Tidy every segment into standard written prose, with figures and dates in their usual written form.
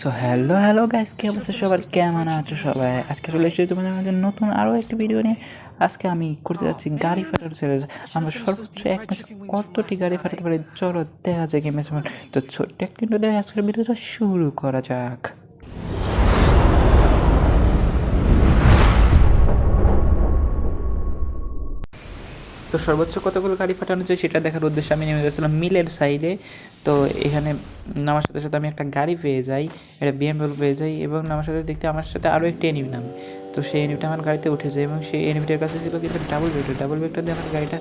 So hello guys, কি অবস্থা সবার? কেমন আছো সবাই? আজকে চলে এসেছি তোমাদের মাঝে নতুন আরও একটি ভিডিও নিয়ে। আজকে আমি করতে যাচ্ছি গাড়ি ফাটানো চ্যালেঞ্জ। আমরা সর্বোচ্চ এক ম্যাচে কতটি গাড়ি ফাটাতে পারি চলো দেখা যাক এই ম্যাচে। তো ছোট্ট কিন্তু দেখে আজকের ভিডিওটা শুরু করা যাক। তো সর্বোচ্চ কতগুলো গাড়ি ফাটানো যায় সেটা দেখার উদ্দেশ্যে আমি নেমে গেছিলাম মিলের সাইডে। তো এখানে নামার সাথে সাথে আমি একটা গাড়ি পেয়ে যাই, একটা বিএমডব্লিউ পেয়ে যাই, এবং নামার সাথে দেখতে আমার সাথে আরও একটি এনিমি নামে। তো সেই এনিমিটা আমার গাড়িতে উঠে যায় এবং সেই এনিমিটার কাছে ছিল কিন্তু ডাবল ভেক্টর দিয়ে আমার গাড়িটা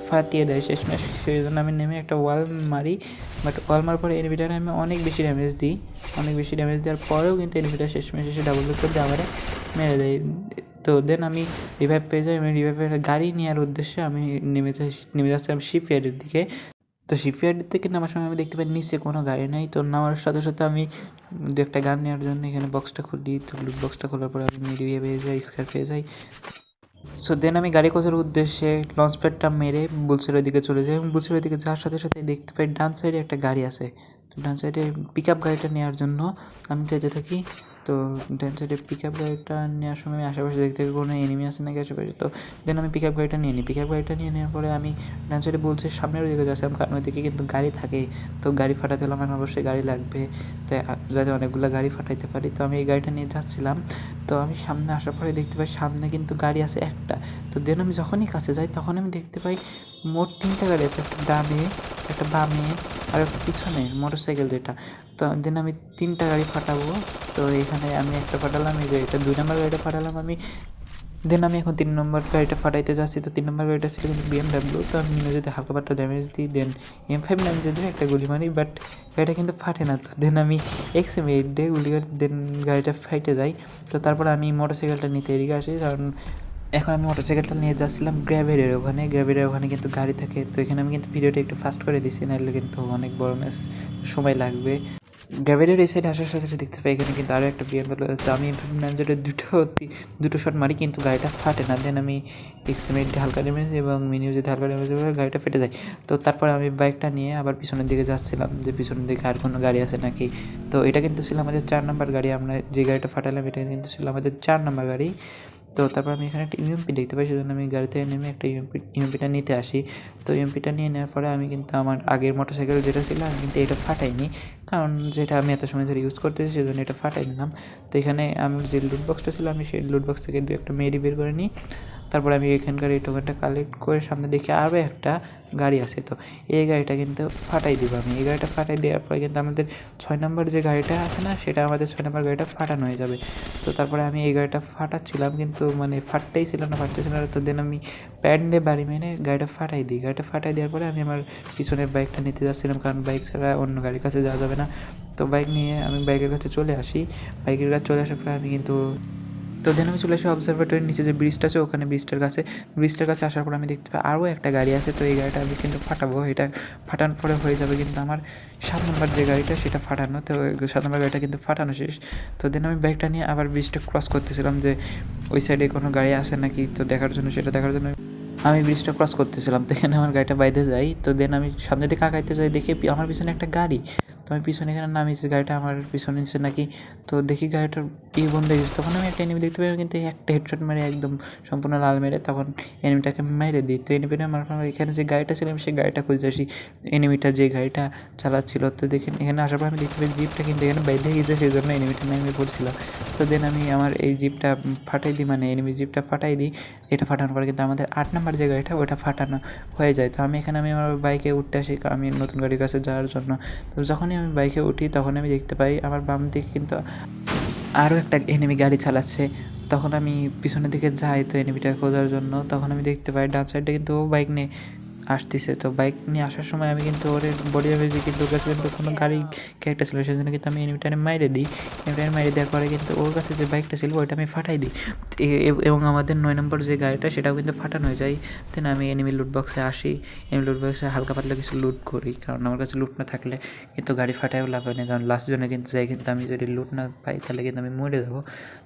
ফাটিয়ে দেয় শেষমেশ। সেই জন্য আমি নেমে একটা ওয়াল মারি, বাট ওয়াল মারার পরে এনিমিটারে আমি অনেক বেশি ড্যামেজ দেওয়ার পরেও কিন্তু এনিমিটা শেষমেশ এসে ডাবল ভেক্টর দিয়ে আমার মেরে দেয়। তো দেন আমি রিভাইভ পেয়ে যাই। আমি রিভাইভের গাড়ি নেওয়ার উদ্দেশ্যে আমি নেমে যাচ্ছিলাম শিপইয়ার্ডের দিকে। তো শিপইয়ার্ডের থেকে নামার সময় আমি দেখতে পাই নিচে কোনো গাড়ি নেই। তো নামার সাথে সাথে আমি দু একটা গান নেওয়ার জন্য এখানে বক্সটা খুলি। তো লুট বক্সটা খোলার পরে আমি মিডিয়া পেয়ে যাই, স্কার পেয়ে যাই। সো দেন আমি গাড়ি খোঁজার উদ্দেশ্যে লঞ্চ প্যাডটা মেরে বুলসের ওইদিকে চলে যাই এবং বুলসের ওইদিকে যাওয়ার সাথে সাথে দেখতে পাই ডান সাইডে একটা গাড়ি আছে। তো ডান সাইডে পিক আপ গাড়িটা নেওয়ার জন্য আমি যেতে থাকি। তো ডান সাইডে পিক আপ গাড়িটা নেওয়ার সময় আমি আশেপাশে দেখতে পাই কোনো এনিমি আছে নাকি আশেপাশে। তো দেন আমি পিক আপ গাড়িটা নিয়ে নিই। পিক আপ গাড়িটা নিয়ে নেওয়ার পরে আমি ডান সাইডে বলছে সামনের দিকে যাচ্ছিলাম, কারণ ওইদিকে কিন্তু গাড়ি থাকে। তো গাড়ি ফাটাতে হলে আমার অবশ্যই গাড়ি লাগবে, তো যাতে অনেকগুলো গাড়ি ফাটাইতে পারি। তো আমি এই গাড়িটা নিয়ে যাচ্ছিলাম। তো আমি সামনে আসার পরে দেখতে পাই সামনে কিন্তু গাড়ি আছে একটা। তো দেন আমি যখনই কাছে যাই তখন আমি দেখতে পাই মোট 3টা গাড়ি আছে, একটা ডানে, একটা বামে, আর একটা পিছনে মোটর সাইকেল যেটা। তো দেন আমি 3টা গাড়ি ফাটাবো। তো এখানে আমি একটা ফাটালাম, এই যে এটা 2 নম্বর গাড়িটা ফাটালাম আমি। দেন আমি এখন 3 নম্বর গাড়িটা ফাটাইতে যাচ্ছি। তো 3 নম্বর গাড়িটা ছিল কিন্তু বিএমডাব্লিউ। তো আমি যদি হালকা পাতলা ড্যামেজ দিই, দেন M59 দিয়ে একটা গুলি মারি, বাট গাড়িটা কিন্তু ফাটে না। তো দেন আমি XM8 দিয়ে গুলি করে দেন গাড়িটা ফাইটে যাই। তো তারপর আমি মোটরসাইকেলটা নিতে এদিকে আসি, কারণ এখন আমি মোটরসাইকেলটা নিয়ে যাচ্ছিলাম গ্র্যাভেলের ওখানে কিন্তু গাড়ি থাকে। তো এখানে আমি কিন্তু ভিডিওটা একটু ফাস্ট করে দিচ্ছি, নাহলে কিন্তু অনেক বড় ম্যাচ সময় লাগবে। গ্র্যাভেলের এই সাইডে আসার সাথে সাথে দেখতে পাই এখানে কিন্তু আরও একটা বিএমডব্লিউ আছে। তো আমি যেটা দুটো শট মারি কিন্তু গাড়িটা ফাটে না। দেন আমি XM8 হালকা ড্যামেজ এবং মিনিউজেতে হালকা ড্যামেজ গাড়িটা ফেটে যায়। তো তারপর আমি বাইকটা নিয়ে আবার পিছনের দিকে যাচ্ছিলাম, যে পিছনের দিকে আর কোনো গাড়ি আছে নাকি। তো এটা কিন্তু ছিল আমাদের 4 নম্বর গাড়ি। আমরা যে গাড়িটা ফাটালাম এটা কিন্তু ছিল আমাদের 4 নম্বর গাড়ি। তো তারপর আমি এখানে একটা ইউএমপি দেখতে পাই, সেজন্য আমি গাড়ি থেকে নেমে একটা ইউএমপিটা নিতে আসি। তো ইউএমপিটা নিয়ে নেওয়ার পরে আমি কিন্তু আমার আগের মোটরসাইকেল যেটা ছিল আমি কিন্তু এটা ফাটাইনি, কারণ যেটা আমি এত সময় ধরে ইউজ করতেছি সেজন্য এটা ফাটাই নিলাম। তো এখানে আমার যে লুট বক্সটা ছিল আমি সেই লুট বক্স থেকে 2 একটা মেডি বের করে নিই। তারপর আমি এখানকার এই টোকেনটা কালেক্ট করে সামনে দেখি আরও একটা গাড়ি আছে। তো এই গাড়িটা কিন্তু ফাটাই দিব আমি। এই গাড়িটা ফাটাই দেওয়ার পরে কিন্তু আমাদের 6 নম্বর যে গাড়িটা আছে না, সেটা আমাদের 6 নম্বর গাড়িটা ফাটানো হয়ে যাবে। তো তারপরে আমি এই গাড়িটা ফাটাচ্ছিলাম কিন্তু মানে ফাটতেছিল না। তো দেন আমি প্যাড দিয়ে বাড়ি মেরে গাড়িটা ফাটাই দিই। গাড়িটা ফাটাই দেওয়ার পরে আমি আমার পিছনের বাইকটা নিতে যাচ্ছিলাম, কারণ বাইক ছাড়া অন্য গাড়ির কাছে যাওয়া যাবে না। তো বাইক নিয়ে আমি বাইকের কাছে চলে আসি। বাইকের কাছে চলে আসার পরে আমি কিন্তু তো দেন আমি চলে আসি অবজারভেটরির নিচে যে ব্রিজটা আছে ওখানে। ব্রিজটার কাছে আসার পর আমি দেখতে পাই আরও একটা গাড়ি আছে। তো এই গাড়িটা আমি কিন্তু ফাটাবো। এটা ফাটানোর পরে হয়ে যাবে কিন্তু আমার 7 নম্বর যে গাড়িটা সেটা ফাটানো। তো 7 নম্বর গাড়িটা কিন্তু ফাটানো শেষ। তো দেন আমি বাইকটা নিয়ে আবার ব্রিজটা ক্রস করতেছিলাম, যে ওই সাইডে কোনো গাড়ি আসে নাকি, তো সেটা দেখার জন্য আমি ব্রিজটা ক্রস করতেছিলাম। তো এখানে আমার গাড়িটা বাইরে যাই। তো দেন আমি সামনে দিকে আগাইতে যাই, দেখি আমার পিছনে একটা গাড়ি। তো আমি পিছনে এখানে নামিয়েছি, গাড়িটা আমার পিছনে নিচ্ছে নাকি। তো দেখি গাড়িটার বন্ধ হয়ে গেছে। তখন আমি একটা এনিমি দেখতে পাই, কিন্তু একটা হেডশট মেরে একদম সম্পূর্ণ লাল মেরে তখন এনিমিটাকে মেরে দিই। তো এনিমিটা আমার এখানে যে গাড়িটা ছিল আমি সেই গাড়িটা খুঁজে আসি, এনিমিটা যে গাড়িটা চালাচ্ছিল। তো দেখেন এখানে আসার পর আমি দেখতে পাই জিপটা কিন্তু এখানে বাইরে গেছে, সেই জন্য এনিমিটা নেমে পড়ছিলাম। তো দেন আমি আমার এই জিপটা ফাটাই দিই, মানে এনিমি জিপটা ফাটাই দিই। এটা ফাটানোর পরে কিন্তু আমাদের 8 নম্বর যে গাড়িটা ওটা ফাটানো হয়ে যায়। তো আমি আমার বাইকে উঠতে আসি আমি নতুন গাড়ির কাছে যাওয়ার জন্য। তো যখনই আমি বাইকে উঠি তখন আমি দেখতে পাই আমার বাম দিকে কিন্তু আরও একটা এনিমি গাড়ি চালাচ্ছে। তখন আমি পিছনের দিকে যাই তো এনিমিটা খোঁজার জন্য। তখন আমি দেখতে পাই ডান সাইডে কিন্তু ও বাইক নিয়ে আসতেছে। তো বাইক নিয়ে আসার সময় আমি কিন্তু ওর বডি ড্যামেজে কিন্তু ওর কাছে কিন্তু কোনো গাড়ি ক্যারেক্টার ছিল, সেই জন্য কিন্তু আমি এনিমিটারে মাইরে দিই। এনিমিটারে মাইরে দেওয়ার পরে কিন্তু ওর কাছে যে বাইকটা ছিল ওইটা আমি ফাটাই দিই। এবং আমাদের 9 নম্বর যে গাড়িটা সেটাও কিন্তু ফাটানো হয়ে যায়। দেন আমি এনিমি লুট বক্সে আসি। এনিমি লুট বক্সে হালকা পাতলা কিছু লুট করি, কারণ আমার কাছে লুট না থাকলে কিন্তু গাড়ি ফাটাইও লাভ হয় না, কারণ লাস্ট জনে কিন্তু যাই কিন্তু আমি যদি লুট না পাই তাহলে কিন্তু আমি মরে যাবো।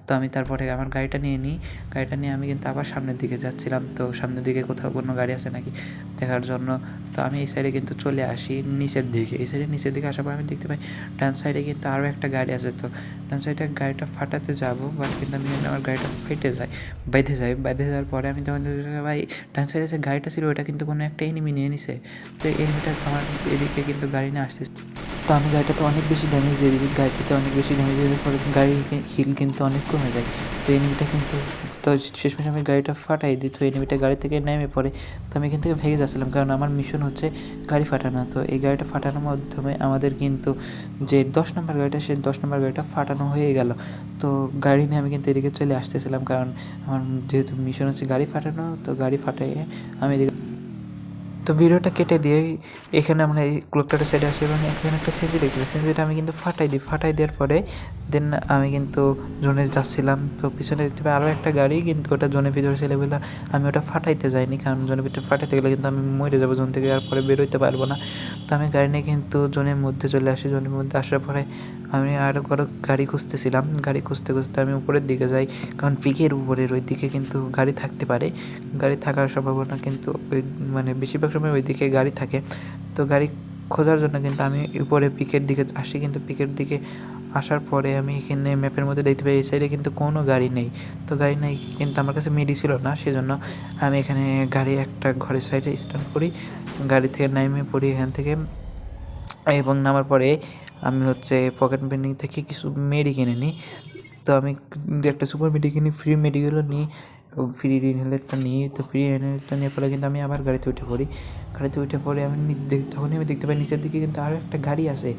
তো আমি তারপরে আমার গাড়িটা নিয়ে নিই। গাড়িটা নিয়ে আমি কিন্তু আবার সামনের দিকে যাচ্ছিলাম। তো সামনের দিকে কোথাও কোনো গাড়ি আছে নাকি দেখার থাকার জন্য। তো আমি এই সাইডে কিন্তু চলে আসি নিচের দিকে। এই সাইডে নিচের দিকে আসার পর আমি দেখতে পাই ডান সাইডে কিন্তু আরও একটা গাড়ি আছে। তো ডান সাইডে গাড়িটা ফাটাতে যাবো, বাট কিন্তু আমি আমার গাড়িটা বেঁধে যাওয়ার পরে আমি তখন ভাই ডান সাইডে যে গাড়িটা ছিল ওটা কিন্তু কোনো একটা এনিমি নিয়ে নিছে। তো এনিমিটা আমার এদিকে কিন্তু গাড়ি নিয়ে আসছে। তো আমি গাড়িটাতে অনেক বেশি ড্যামেজ দিয়ে দিই, গাড়িটাতে অনেক বেশি ড্যামেজ দিয়ে দেওয়ার পরে গাড়ির হিল কিন্তু অনেক কমে যায়। তো এনিমিটা কিন্তু তো শেষমেশ আমি গাড়িটা ফাটাই দিই। তো এনিমিটা গাড়ি থেকে নেমে পড়ে। তো আমি এখান থেকে ভেগে যাচ্ছিলাম, কারণ আমার মিশন হচ্ছে গাড়ি ফাটানো। তো এই গাড়িটা ফাটানোর মাধ্যমে আমাদের কিন্তু যে 10 নম্বর গাড়িটা, সেই 10 নম্বর গাড়িটা ফাটানো হয়ে গেল। তো গাড়ি নিয়ে আমি কিন্তু এদিকে চলে আসতেছিলাম, কারণ আমার যেহেতু মিশন হচ্ছে গাড়ি ফাটানো, তো গাড়ি ফাটাইয়ে আমি এদিকে। তো ভিডিওটা কেটে দিয়ে এখানে আমরা এই ক্লকটার সাইডে আসি এবং এখানে একটা চেঞ্জি দেখছিলাম। চেঞ্জিটা আমি কিন্তু ফাটাই দেওয়ার পরে দেন আমি কিন্তু জোনে যাচ্ছিলাম। তো পিছনে দেখতে পাই আরও একটা গাড়ি, কিন্তু ওটা জোনের ভিতরে ছেলে বলে আমি ওটা ফাটাইতে যাইনি, কারণ জোনের ভিতরে ফাটাইতে গেলে কিন্তু আমি মরে যাবো জোন থেকে, আর পরে বেরোতে পারবো না। তো আমি গাড়ি নিয়ে কিন্তু জোনের মধ্যে চলে আসি। জোনের মধ্যে আসার পরে আমি আরও গাড়ি খুঁজতেছিলাম। গাড়ি খুঁজতে আমি উপরের দিকে যাই, কারণ পিকের উপরের ওই দিকে কিন্তু গাড়ি থাকতে পারে। গাড়ি থাকার সম্ভাবনা কিন্তু ওই মানে বেশিরভাগ সময় ওই দিকে গাড়ি থাকে। তো গাড়ি খোঁজার জন্য কিন্তু আমি উপরে পিকের দিকে আসি, কিন্তু পিকের দিকে আসার পরে আমি এখানে ম্যাপের মধ্যে দেখতে পাই এই সাইডে কিন্তু কোনো গাড়ি নেই। তো গাড়ি নেই, কিন্তু আমার কাছে মিডি ছিল না, সেজন্য আমি এখানে গাড়ি একটা ঘরের সাইডে স্ট্যান্ড করি, গাড়ি থেকে নেমে পড়ি এখান থেকে। এবং নামার পরে আমি হচ্ছে পকেট মানি থেকে কিছু মেডি কিনে নিই। তো আমি একটা সুপার মেডি কিনি, ফ্রি মেডিগুলো নিই, ফ্রি ইনহেলারটা নিই। তো ফ্রি ইনহেলারটা নিয়ে পরে কিন্তু আমি আবার গাড়িতে উঠে পড়ি। গাড়িতে উঠে পরে আমি তখনই আমি দেখতে পাই নিচের দিকে কিন্তু আরও একটা গাড়ি আছে।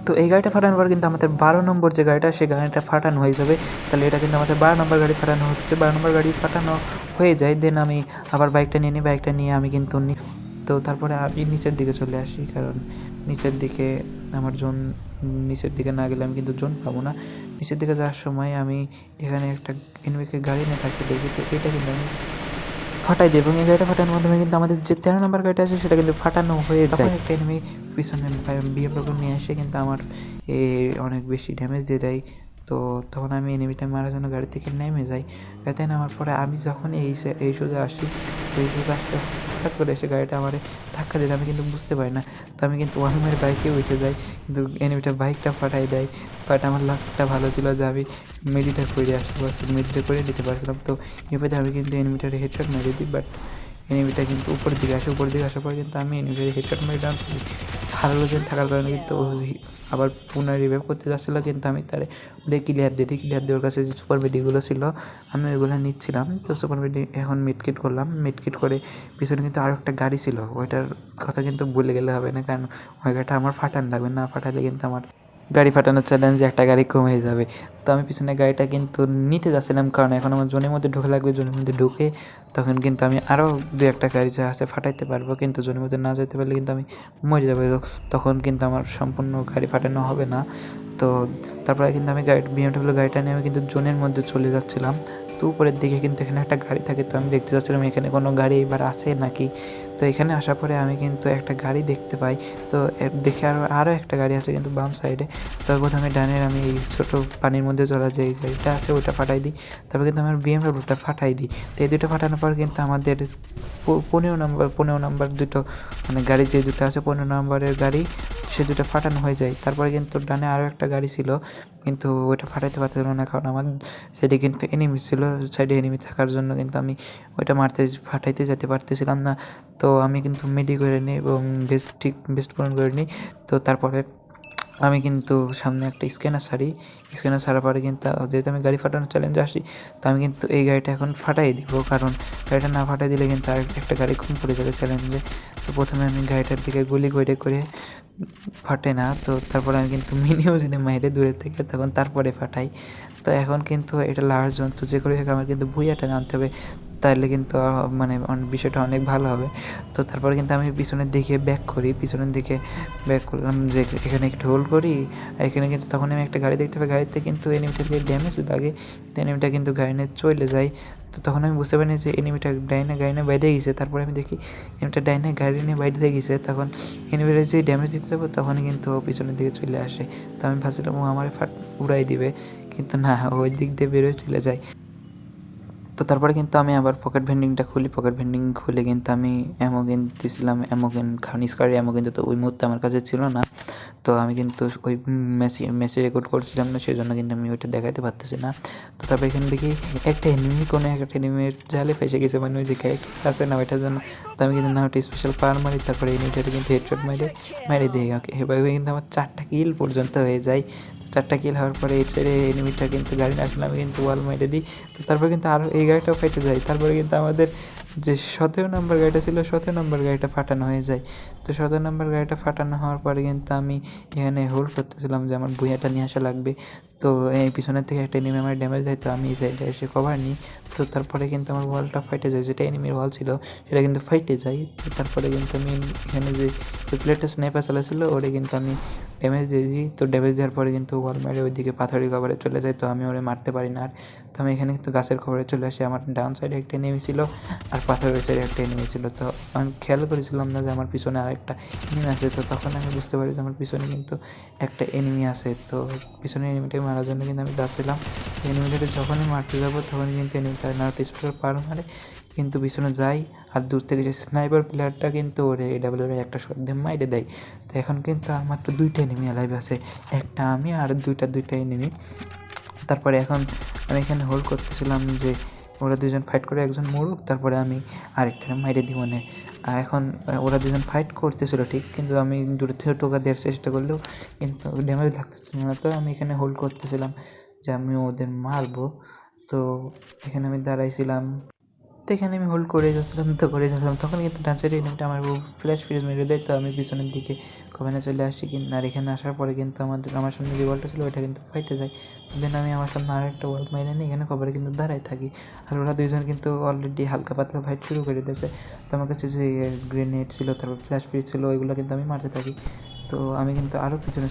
তো এই গাড়িটা ফাটানোর পর কিন্তু আমাদের 12 নম্বর যে গাড়িটা, সেই গাড়িটা ফাটানো হয়ে যাবে। তাহলে এটা কিন্তু আমাদের 12 নম্বর গাড়ি ফাটানো হচ্ছে। 12 নম্বর গাড়ি ফাটানো হয়ে যায়, দেন আমি আবার বাইকটা নিয়ে নিই। বাইকটা নিয়ে আমি কিন্তু তো তারপরে আমি নিচের দিকে চলে আসি, কারণ নিচের দিকে আমার জোন, নিচের দিকে না গেলে আমি কিন্তু জোন পাবো না। নিচের দিকে যাওয়ার সময় আমি এখানে একটা এনিমিকে গাড়ি নিয়ে থাকতে দেখি। তো এটা কিন্তু আমি ফাটাই দিই, এবং এই গাড়িটা ফাটানোর মাধ্যমে কিন্তু আমাদের যে 13 নম্বর গাড়িটা আছে সেটা কিন্তু ফাটানো হয়ে যায়। একটা এনিমি পিছনে বিএমডব্লিউ নিয়ে এসে কিন্তু আমার অনেক বেশি ড্যামেজ দিয়ে দেয়। তো তখন আমি এনিমিটা মারার জন্য গাড়ি থেকে নেমে যাই। গাড়িতে নামার পরে আমি যখন এই সোজা আসি, তো এই সোজা আসতে হঠাৎ করে এসে গাড়িটা আমার ধাক্কা দিলে আমি কিন্তু বুঝতে পারি না। তো আমি কিন্তু ওয়ান মেয়ের বাইকে উঠে যাই, কিন্তু এনিমিটা বাইকটা ফাটাই দেয়। বাট আমার লাকটা ভালো ছিল যে আমি মেডিটা করে আসতে পারছিলাম, মেডিটা করে নিতে পারছিলাম। তো এভাবে আমি কিন্তু এনিমিটার হেডশট মেরে দিই, বাট এনিমিটা কিন্তু উপরের দিকে আসার পর কিন্তু আমি এনিমিটার হেডশট মেরে ডাউন করি। হাইড্রোজেন থাকার কারণে কিন্তু আবার পুনরায় রিভাইভ করতে যাচ্ছিলো, কিন্তু আমি তারে ওটা ক্লিয়ার দেওয়ার কাছে যে সুপার মেডিগুলো ছিল আমি ওইগুলো নিচ্ছিলাম। তো সুপার মেডি এখন মিডকিট করলাম, মিডকিট করে পিছনে কিন্তু আরও একটা গাড়ি ছিল, ওইটার কথা কিন্তু ভুলে গেলে হবে না, কারণ ওই গাড়িটা আমার ফাটানো লাগবে, না ফাটালে কিন্তু আমার গাড়ি ফাটানোর চ্যালেঞ্জে একটা গাড়ি কমে যাবে। তো আমি পিছনে গাড়িটা কিন্তু নিতে যাচ্ছিলাম, কারণ এখন আমার জোনের মধ্যে ঢোকা লাগবে। জোনের মধ্যে ঢুকে তখন কিন্তু আমি আরও দু একটা গাড়ি যা আছে ফাটাইতে পারবো, কিন্তু জোনের মধ্যে না যেতে পারলে কিন্তু আমি মরে যাবো, তখন কিন্তু আমার সম্পূর্ণ গাড়ি ফাটানো হবে না। তো তারপরে কিন্তু আমি বিএমডব্লিউ গাড়িটা নিয়ে আমি কিন্তু জোনের মধ্যে চলে যাচ্ছিলাম। তো উপরের দিকে কিন্তু এখানে একটা গাড়ি থাকে, তো আমি দেখতে যাচ্ছিলাম এখানে কোনো গাড়ি এবার আছে নাকি। তো এখানে আসার পরে আমি কিন্তু একটা গাড়ি দেখতে পাই। তো দেখে আরও একটা গাড়ি আছে কিন্তু বাম সাইডে। তো প্রথমে ডানের আমি এই ছোটো পানির মধ্যে চলা যে গাড়িটা আছে ওটা ফাটাই দিই, তারপর কিন্তু আমার বিএমডব্লিউটা ফাটাই দিই। তো এই দুটো ফাটানোর পর কিন্তু আমাদের 15 নম্বর দুটো মানে গাড়ি যে দুটো আছে 15 নম্বরের গাড়ি, সে দুটো ফাটানো হয়ে যায়। তারপরে কিন্তু ডানে আরও একটা গাড়ি ছিল, কিন্তু ওইটা ফাটাইতে পারছিলাম না, কারণ আমার সেটি কিন্তু এনিমি ছিল। সাইডে এনিমি থাকার জন্য কিন্তু আমি ওইটা ফাটাইতে যেতে পারতেছিলাম না। তো আমি কিন্তু মেডি করে নিই এবং বেস্ট পূরণ করে নিই। তো তারপরে আমি কিন্তু সামনে একটা স্ক্যানার ছাড়ার পরে কিন্তু যেহেতু আমি গাড়ি ফাটানোর চ্যালেঞ্জে আসি, তো আমি কিন্তু এই গাড়িটা এখন ফাটাই দিব, কারণ গাড়িটা না ফাটাই দিলে কিন্তু আর একটা গাড়ি কম পড়ে যাবে চ্যালেঞ্জে। তো প্রথমে আমি গাড়িটার দিকে গুলি করে ফাটে না, তো তারপরে আমি কিন্তু মিনিউজিনে মাইরে দূরের থেকে তখন তারপরে ফাটাই। তো এখন কিন্তু এটা লাস্ট জন্তু, যে করে আমার কিন্তু ভুইয়াটা আনতে হবে, তাহলে কিন্তু মানে বিষয়টা অনেক ভালো হবে। তো তারপরে কিন্তু আমি পিছনের দিকে ব্যাক করলাম, যে এখানে একটু হোল্ড করি। এখানে কিন্তু তখন আমি একটা গাড়ি দেখতে পাই, গাড়িতে কিন্তু এনিমিটাকে ড্যামেজ লাগে, তো এনিমিটা কিন্তু গাড়ি নিয়ে চলে যায়। তো তখন আমি বুঝতে পারিনি যে এনিমিটা গাড়ি নিয়ে বাইরে গেছে। তারপরে আমি দেখি এনিমিটা গাড়ি নিয়ে বাইরে গেছে, তখন এনিমিটা যে ড্যামেজ দিতে যাবো তখনই কিন্তু পিছনের দিকে চলে আসে। তো আমি ভাবছিলাম ও আমার উড়াই দিবে, কিন্তু না, ওই দিক দিয়ে বেরোয় চলে যায়। তো তারপরে কিন্তু আমি আবার পকেট ভেন্ডিংটা খুলি, পকেট ভেন্ডিং খুলে কিন্তু আমি অ্যামো কিনতেছিলাম, অ্যামো খানিস্কারের অ্যামো কিন্তু তো ওই মুহূর্তে আমার কাছে ছিল না। তো আমি কিন্তু ওই ম্যাচে রেকর্ড করছিলাম না, সেজন্য কিন্তু আমি ওইটা দেখাতে পারতেছি না। তো তারপর এখানে দেখি একটা এনিমি, কোনো একটা এনিমির জালে ফেসে গেছে, মানে ওই যে ক্যারেক্টার আছে না ওইটার জন্য। তো আমি কিন্তু না ওটা স্পেশাল পাওয়ার মারি, তারপরে এনিমিটাকে কিন্তু হেডশট মেরে দিই। ওকে, এভাবে কিন্তু আমার 4টা কিল পর্যন্ত হয়ে যায়। 4টা কিল হওয়ার পরে এই ছেড়ে এনিমিটা কিন্তু গাড়ি না আসলে আমি কিন্তু ওয়াল মেরে দিই। তো তারপরে কিন্তু আরও এই গাড়িটাও ফেটে যায়। তারপরে কিন্তু আমাদের যে 17 নম্বর গাড়িটা ছিল, 17 নম্বর গাড়িটা ফাটানো হয়ে যায়। তো 17 নম্বর গাড়িটা ফাটানো হওয়ার পরে কিন্তু আমি এখানে হোল্ড করতেছিলাম যে আমার ভুঁইয়াটা নিয়ে আসা লাগবে। তো এই পিছনের থেকে একটা এনিমি আমার ড্যামেজ দেয়, তো আমি এই সাইডে এসে কভার নিই। তো তারপরে কিন্তু আমার ওয়ালটা ফাইটে যায়, যেটা এনিমির ওয়াল ছিল সেটা কিন্তু ফাইটে যায়। তো তারপরে কিন্তু আমি এখানে যে প্লেটটা স্নাইপার চালাচ্ছিলো ওরে কিন্তু আমি ড্যামেজ দিয়ে দিই। তো ড্যামেজ দেওয়ার পরে কিন্তু ওয়াল মেরে ওইদিকে পাথরের কভারে চলে যায়, তো আমি ওরে মারতে পারি না আর। তো আমি এখানে কিন্তু গাছের কভারে চলে আসি। আমার ডাউন সাইডে একটা এনিমি ছিল আর পাথরের সাইডে একটা এনিমি ছিল। তো আমি খেয়াল করেছিলাম না যে আমার পিছনে আরেকটা এনিমি আছে। তো তখন আমি বুঝতে পারি যে আমার পিছনে কিন্তু একটা এনিমি আছে। তো পিছনে এনিমিটাকে মারার জন্য কিন্তু আমি যাচ্ছিলাম। এনিমিটাকে যখনই মারতে যাবো তখনই কিন্তু এনিমিটা নারটি স্পেশাল পার মারে, কিন্তু পিছনে যাই আর দূর থেকে যে স্নাইপার প্লেয়ারটা কিন্তু ওরে এডাব্লিউর একটা শট দিয়ে মাইরে দেয়। তো এখন কিন্তু আমার মাত্র 2টা এনিমি অ্যালাইভ আছে, একটা আমি আর দুইটা এনিমি। তারপরে এখন আমি এখানে হোল্ড করতেছিলাম যে ওরা দুজন ফাইট করে একজন মরুক, তারপরে আমি আরেকটা মাইরে দিব না। আর এখন ওরা দুজন ফাইট করতেছিল ঠিক, কিন্তু আমি দূর থেকে টোকা দেওয়ার চেষ্টা করলেও কিন্তু ড্যামেজ লাগতেছিল না। তো আমি এখানে হোল্ড করতেছিলাম যে আমি ওদের মারবো। তো এখানে আমি দাঁড়াইছিলাম, তো এখানে আমি হোল্ড করে যাচ্ছিলাম তখন কিন্তু ডান সাইডে এনিমিটা আমার ফ্ল্যাশ ফ্রিজ মেরে দেয়। তো আমি পিছনের দিকে কমেনে চলে আসছি কিন্তু, আর এখানে আসার পরে কিন্তু আমার সামনে যে ওয়ালটা ছিল ওইটা কিন্তু ফাইটে যায়। দেন আমি আমার সামনে আর একটা ওয়াল মেরে নিই, এখানে কভারে কিন্তু দাঁড়াই থাকি। আর ওরা দুইজন কিন্তু অলরেডি হালকা পাতলা ফাইট শুরু করে দিয়েছে। তো আমার কাছে যে গ্রেনেড ছিল, তারপর ফ্ল্যাশ ফ্রিজ ছিল, ওইগুলো কিন্তু আমি মারতে থাকি। তো আমি কিন্তু আরও পিছনে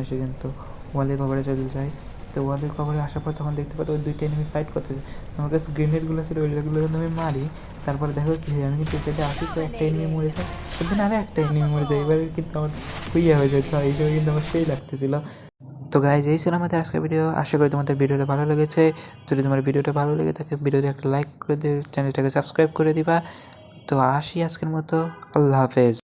এসে কিন্তু ওয়ালের কভারে চলে যাই। তো ওয়ালের কভারে আসার পর তখন দেখতে পাই ওই 2টা এনিমি ফাইট করতেছে। আমার কাছে গ্রেনেডগুলো ছিল, ওইগুলো কিন্তু আমি মারি। তারপরে দেখো কি হয়, আমি কিন্তু সেটা আসি, তো একটা এনিমি মরে যায়, সেদিন আরও একটা এনিমি মরে যায়। এবারে কিন্তু আমার হইয়া হয়ে যায়। তো এই সময় কিন্তু আমার সেই লাগতেছিল। তো গাইজ, এই ছিল আমাদের আজকের ভিডিও। আশা করি তোমাদের ভিডিওটা ভালো লেগেছে। যদি তোমার ভিডিওটা ভালো লেগে থাকে ভিডিওতে একটা লাইক করে দিয়ে চ্যানেলটাকে সাবস্ক্রাইব করে দিবা। তো আসি আজকের মতো, আল্লাহ হাফেজ।